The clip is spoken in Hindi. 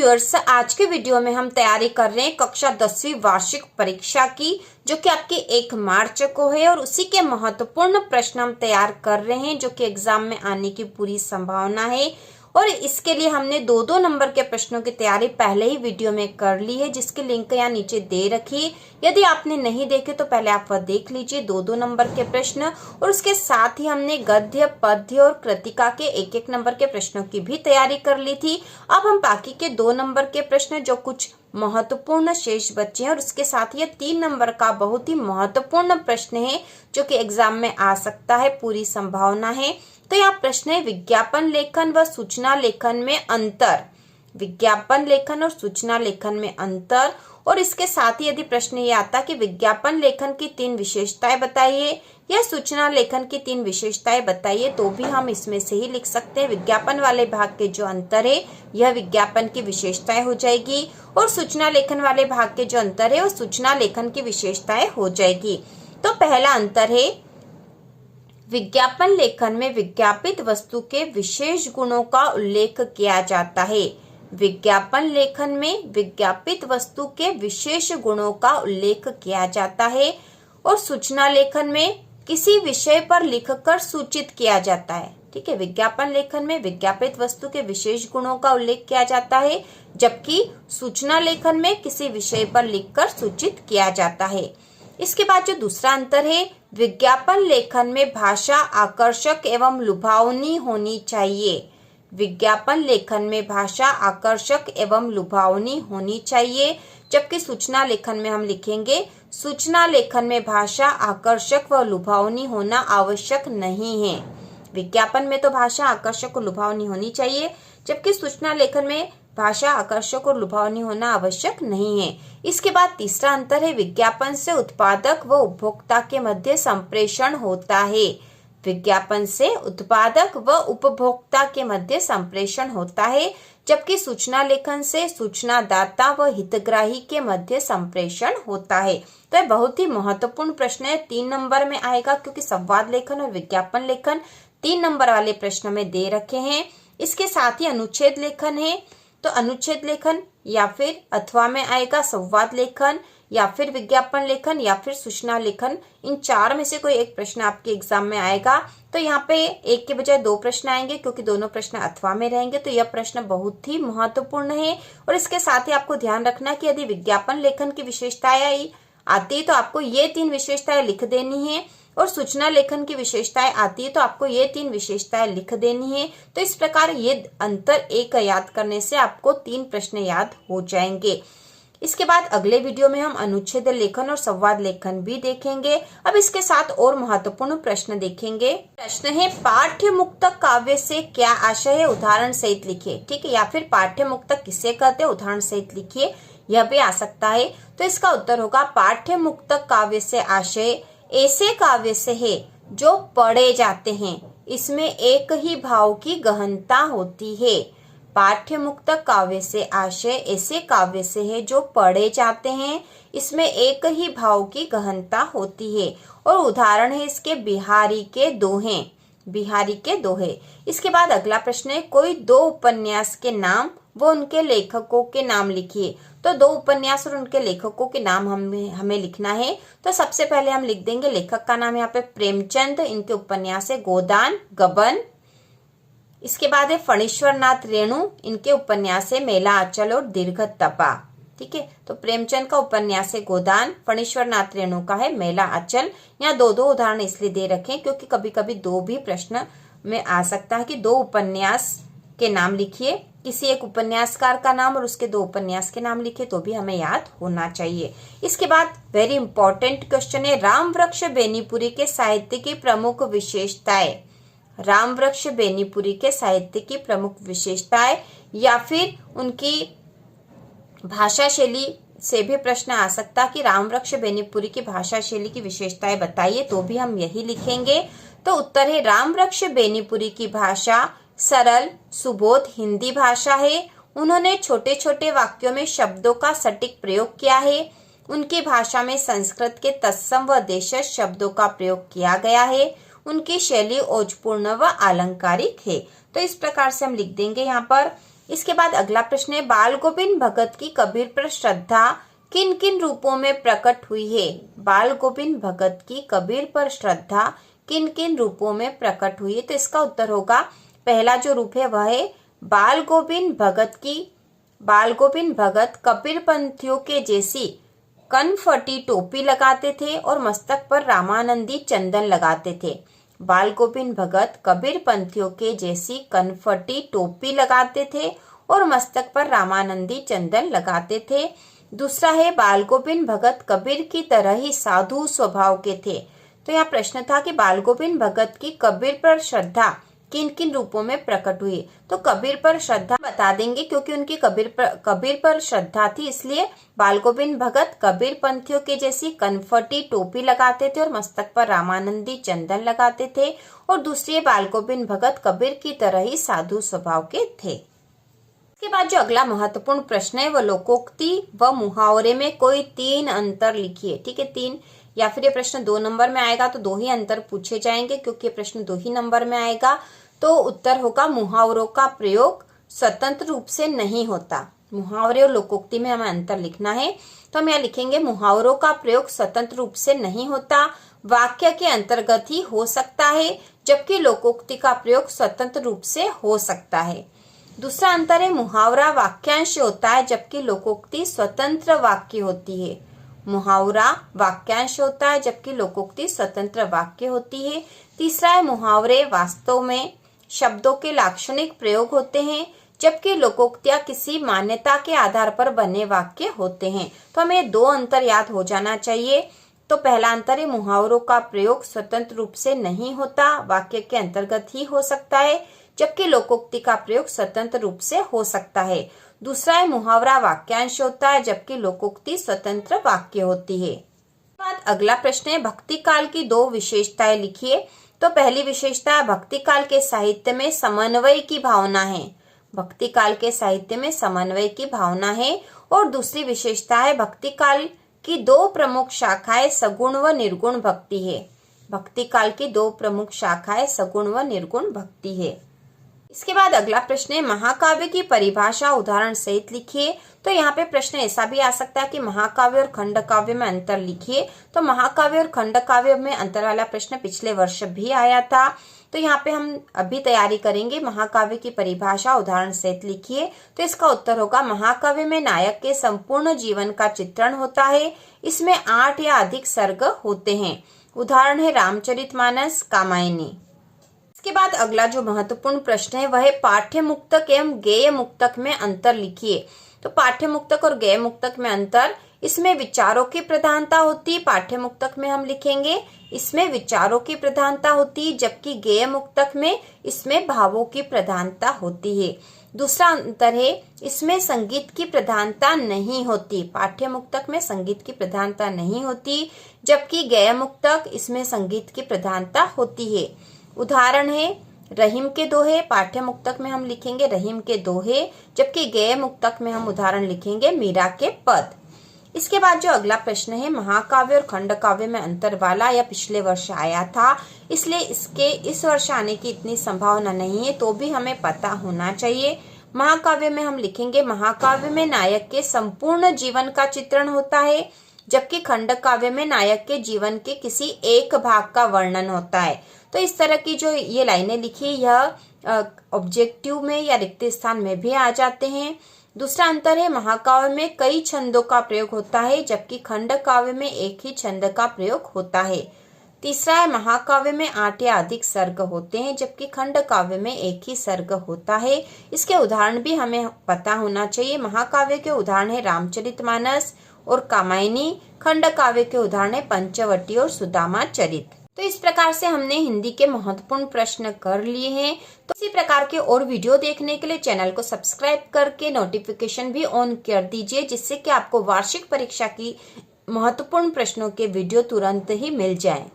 व्यूअर्स, आज के वीडियो में हम तैयारी कर रहे हैं कक्षा 10वीं वार्षिक परीक्षा की, जो कि आपकी 1 मार्च को है। और उसी के महत्वपूर्ण प्रश्न हम तैयार कर रहे हैं जो कि एग्जाम में आने की पूरी संभावना है। और इसके लिए हमने 2-2 नंबर के प्रश्नों की तैयारी पहले ही वीडियो में कर ली है, जिसकी लिंक यहाँ नीचे दे रखी है। यदि आपने नहीं देखे तो पहले आप वह देख लीजिए, 2-2 नंबर के प्रश्न। और उसके साथ ही हमने गद्य, पद्य और कृतिका के 1-1 नंबर के प्रश्नों की भी तैयारी कर ली थी। अब हम बाकी के 2 नंबर के प्रश्न जो कुछ महत्वपूर्ण शेष बच्चे हैं, और उसके साथ ये 3 नंबर का बहुत ही महत्वपूर्ण प्रश्न है जो कि एग्जाम में आ सकता है, पूरी संभावना है। तो यहाँ प्रश्न है विज्ञापन लेखन व सूचना लेखन में अंतर। विज्ञापन लेखन और सूचना लेखन में अंतर। और इसके साथ ही यदि प्रश्न ये आता कि विज्ञापन लेखन की 3 विशेषताएं बताइए या सूचना लेखन की 3 विशेषताएं बताइए, तो भी हम इसमें से ही लिख सकते हैं। विज्ञापन वाले भाग के जो अंतर है यह विज्ञापन की विशेषताएं हो जाएगी, और सूचना लेखन वाले भाग के जो अंतर है वो सूचना लेखन की विशेषताएं हो जाएगी। तो पहला अंतर है विज्ञापन लेखन में विज्ञापित वस्तु के विशेष गुणों का उल्लेख किया जाता है। विज्ञापन लेखन में विज्ञापित वस्तु के विशेष गुणों का उल्लेख किया जाता है, और सूचना लेखन में किसी विषय पर लिखकर सूचित किया जाता है। ठीक है, विज्ञापन लेखन में विज्ञापित वस्तु के विशेष गुणों का उल्लेख किया जाता है, जबकि सूचना लेखन में किसी विषय पर लिखकर सूचित किया जाता है। इसके बाद जो दूसरा अंतर है, विज्ञापन लेखन में भाषा आकर्षक एवं लुभावनी होनी चाहिए। विज्ञापन लेखन में भाषा आकर्षक एवं लुभावनी होनी चाहिए, जबकि सूचना लेखन में हम लिखेंगे सूचना लेखन में भाषा आकर्षक व लुभावनी होना आवश्यक नहीं है। विज्ञापन में तो भाषा आकर्षक और लुभावनी होनी चाहिए, जबकि सूचना लेखन में भाषा आकर्षक और लुभावनी होना आवश्यक नहीं है। इसके बाद तीसरा अंतर है विज्ञापन से उत्पादक व उपभोक्ता के मध्य संप्रेषण होता है। विज्ञापन से उत्पादक व उपभोक्ता के मध्य संप्रेषण होता है, जबकि सूचना लेखन से सूचनादाता व हितग्राही के मध्य संप्रेषण होता है। तो यह बहुत ही महत्वपूर्ण प्रश्न है, 3 नंबर में आएगा, क्योंकि संवाद लेखन और विज्ञापन लेखन 3 नंबर वाले प्रश्न में दे रखे हैं। इसके साथ ही अनुच्छेद लेखन है, तो अनुच्छेद लेखन या फिर अथवा में आएगा, संवाद लेखन या फिर विज्ञापन लेखन या फिर सूचना लेखन। इन 4 में से कोई एक प्रश्न आपके एग्जाम में आएगा। तो यहाँ पे 1 के बजाय 2 प्रश्न आएंगे, क्योंकि दोनों प्रश्न अथवा में रहेंगे। तो यह प्रश्न बहुत ही महत्वपूर्ण है। और इसके साथ ही आपको ध्यान रखना कि यदि विज्ञापन लेखन की विशेषताएं आती है तो आपको ये 3 विशेषताएं लिख देनी है, और सूचना लेखन की विशेषताएं आती है तो आपको ये 3 विशेषताएं लिख देनी है। तो इस प्रकार ये अंतर एक याद करने से आपको 3 प्रश्न याद हो जाएंगे। इसके बाद अगले वीडियो में हम अनुच्छेद लेखन और संवाद लेखन भी देखेंगे। अब इसके साथ और महत्वपूर्ण प्रश्न देखेंगे। प्रश्न है पाठ्य मुक्तक काव्य से क्या आशय है, उदाहरण सहित लिखिए। ठीक है, या फिर पाठ्य मुक्तक किसे कहते हैं, उदाहरण सहित लिखिए, यह भी आ सकता है। तो इसका उत्तर होगा पाठ्य मुक्तक काव्य से आशय ऐसे काव्य से है जो पढ़े जाते हैं, इसमें एक ही भाव की गहनता होती है। पाठ्य मुक्तक काव्य से आशय ऐसे काव्य से है जो पढ़े जाते हैं, इसमें एक ही भाव की गहनता होती है। और उदाहरण है इसके बिहारी के दोहे। बिहारी के दोहे। इसके बाद अगला प्रश्न है कोई 2 उपन्यास के नाम वो उनके लेखकों के नाम लिखिए। तो 2 उपन्यास और उनके लेखकों के नाम हमें लिखना है। तो सबसे पहले हम लिख देंगे लेखक का नाम यहाँ पे प्रेमचंद, इनके उपन्यास है गोदान, गबन। इसके बाद है फणीश्वर नाथ रेणु, इनके उपन्यास है मेला आंचल और दीर्घ तपा। ठीक है, तो प्रेमचंद का उपन्यास है गोदान, फणीश्वर नाथ रेणु का है मेला आंचल। यहाँ 2-2 उदाहरण इसलिए दे रखे हैं क्योंकि कभी कभी 2 भी प्रश्न में आ सकता है कि 2 उपन्यास के नाम लिखिए, किसी एक उपन्यासकार का नाम और उसके 2 उपन्यास के नाम लिखे, तो भी हमें याद होना चाहिए। इसके बाद वेरी इंपॉर्टेंट क्वेश्चन है राम वृक्ष बेनीपुरी के साहित्य की प्रमुख विशेषताएं। राम वृक्ष बेनीपुरी के साहित्य की प्रमुख विशेषताएं या फिर उनकी भाषा शैली से भी प्रश्न आ सकता कि राम वृक्ष बेनीपुरी की भाषा शैली की विशेषताएं बताइए, तो भी हम यही लिखेंगे। तो उत्तर है राम वृक्ष बेनीपुरी की भाषा सरल सुबोध हिंदी भाषा है। उन्होंने छोटे छोटे वाक्यों में शब्दों का सटीक प्रयोग किया है। उनकी भाषा में संस्कृत के तत्सम व देशज शब्दों का प्रयोग किया गया है। उनकी शैली ओजपूर्ण व आलंकारिक है। तो इस प्रकार से हम लिख देंगे यहाँ पर इसके बाद अगला प्रश्न है, बाल गोविंद भगत की कबीर पर श्रद्धा किन किन रूपों में प्रकट हुई है? बाल गोविंद भगत की कबीर पर श्रद्धा किन किन रूपों में प्रकट हुई है? तो इसका उत्तर होगा, पहला जो रूप है वह है बाल गोविंद भगत कबीर पंथियों के जैसी कनफटी टोपी लगाते थे और मस्तक पर रामानंदी चंदन लगाते थे। बाल गोविंद भगत कबीर पंथियों के जैसी कनफटी टोपी लगाते थे और मस्तक पर रामानंदी चंदन लगाते थे। दूसरा है, बाल गोविंद भगत कबीर की तरह ही साधु स्वभाव के थे। तो यहाँ प्रश्न था कि बाल गोविंद भगत की कबीर पर श्रद्धा किन किन रूपों में प्रकट हुई? तो कबीर पर श्रद्धा बता देंगे, क्योंकि उनकी कबीर पर श्रद्धा थी, इसलिए बाल गोविंद भगत कबीर पंथियों के जैसी कनफटी टोपी लगाते थे और मस्तक पर रामानंदी चंदन लगाते थे। और दूसरी, बाल गोविंद भगत कबीर की तरह ही साधु स्वभाव के थे। इसके बाद जो अगला महत्वपूर्ण प्रश्न है, वो लोकोक्ति व मुहावरे में कोई 3 अंतर लिखिए। ठीक है, 3, या फिर ये प्रश्न 2 नंबर में आएगा तो 2 ही अंतर पूछे जाएंगे, क्योंकि ये प्रश्न 2 ही नंबर में आएगा। तो उत्तर होगा, मुहावरों का प्रयोग स्वतंत्र रूप से नहीं होता। मुहावरे और लोकोक्ति में हमें अंतर लिखना है, तो हम यहाँ लिखेंगे, मुहावरों का प्रयोग स्वतंत्र रूप से नहीं होता, वाक्य के अंतर्गत ही हो सकता है, जबकि लोकोक्ति का प्रयोग स्वतंत्र रूप से हो सकता है। दूसरा अंतर है, मुहावरा वाक्यांश होता है जबकि लोकोक्ति स्वतंत्र वाक्य होती है। मुहावरा वाक्यांश होता है जबकि लोकोक्ति स्वतंत्र वाक्य होती है। तीसरा है, मुहावरे वास्तव में शब्दों के लाक्षणिक प्रयोग होते हैं, जबकि लोकोक्तियां किसी मान्यता के आधार पर बने वाक्य होते हैं। तो हमें 2 अंतर याद हो जाना चाहिए। तो पहला अंतर है, मुहावरों का प्रयोग स्वतंत्र रूप से नहीं होता, वाक्य के अंतर्गत ही हो सकता है, जबकि लोकोक्ति का प्रयोग स्वतंत्र रूप से हो सकता है। दूसरा है, मुहावरा वाक्यांश होता है जबकि लोकोक्ति स्वतंत्र वाक्य होती है। बाद अगला प्रश्न है, भक्ति काल की 2 विशेषताएं लिखिए। तो पहली विशेषता है, भक्ति काल के साहित्य में समन्वय की भावना है। भक्ति काल के साहित्य में समन्वय की भावना है। और दूसरी विशेषता है, भक्ति काल की 2 प्रमुख शाखाएं सगुण व निर्गुण भक्ति है। भक्ति काल की 2 प्रमुख शाखाएं सगुण व निर्गुण भक्ति है। इसके बाद अगला प्रश्न है, महाकाव्य की परिभाषा उदाहरण सहित लिखिए। तो यहाँ पे प्रश्न ऐसा भी आ सकता है कि महाकाव्य और खंड काव्य में अंतर लिखिए। तो महाकाव्य और खंड काव्य में अंतर वाला प्रश्न पिछले वर्ष भी आया था। तो यहाँ पे हम अभी तैयारी करेंगे, महाकाव्य की परिभाषा उदाहरण सहित लिखिए। तो इसका उत्तर होगा, महाकाव्य में नायक के संपूर्ण जीवन का चित्रण होता है। इसमें 8 या अधिक सर्ग होते हैं। उदाहरण है रामचरितमानस, कामायनी। इसके बाद अगला जो महत्वपूर्ण प्रश्न है वह है, पाठ्य मुक्तक एवं गेय मुक्तक में अंतर लिखिए। तो पाठ्य मुक्तक और गेय मुक्तक में अंतर, इसमें विचारों की प्रधानता होती है। पाठ्य मुक्तक में हम लिखेंगे, इसमें विचारों की प्रधानता होती है, जबकि गेय मुक्तक में इसमें भावों की प्रधानता होती है। दूसरा अंतर है, इसमें संगीत की प्रधानता नहीं होती। पाठ्य मुक्तक में संगीत की प्रधानता नहीं होती, जबकि गेय मुक्तक इसमें संगीत की प्रधानता होती है। उदाहरण है रहीम के दोहे। पाठ्य मुक्तक में हम लिखेंगे रहीम के दोहे, जबकि गेय मुक्तक में हम उदाहरण लिखेंगे मीरा के पद। इसके बाद जो अगला प्रश्न है, महाकाव्य और खंड काव्य में अंतर वाला, या पिछले वर्ष आया था, इसलिए इसके इस वर्ष आने की इतनी संभावना नहीं है, तो भी हमें पता होना चाहिए। महाकाव्य में हम लिखेंगे, महाकाव्य में नायक के संपूर्ण जीवन का चित्रण होता है, जबकि खंड काव्य में नायक के जीवन के किसी एक भाग का वर्णन होता है। तो इस तरह की जो ये लाइनें लिखी, यह ऑब्जेक्टिव में या रिक्त स्थान में भी आ जाते हैं। दूसरा अंतर है, महाकाव्य में कई छंदों का प्रयोग होता है, जबकि खंड काव्य में एक ही छंद का प्रयोग होता है। तीसरा है, महाकाव्य में 8 या अधिक सर्ग होते हैं, जबकि खंड काव्य में एक ही सर्ग होता है। इसके उदाहरण भी हमें पता होना चाहिए। महाकाव्य के उदाहरण है रामचरितमानस और कामायनी। खंड काव्य के उदाहरण है पंचवटी और सुदामा चरित। तो इस प्रकार से हमने हिंदी के महत्वपूर्ण प्रश्न कर लिए हैं। तो इसी प्रकार के और वीडियो देखने के लिए चैनल को सब्सक्राइब करके नोटिफिकेशन भी ऑन कर दीजिए, जिससे कि आपको वार्षिक परीक्षा की महत्वपूर्ण प्रश्नों के वीडियो तुरंत ही मिल जाए।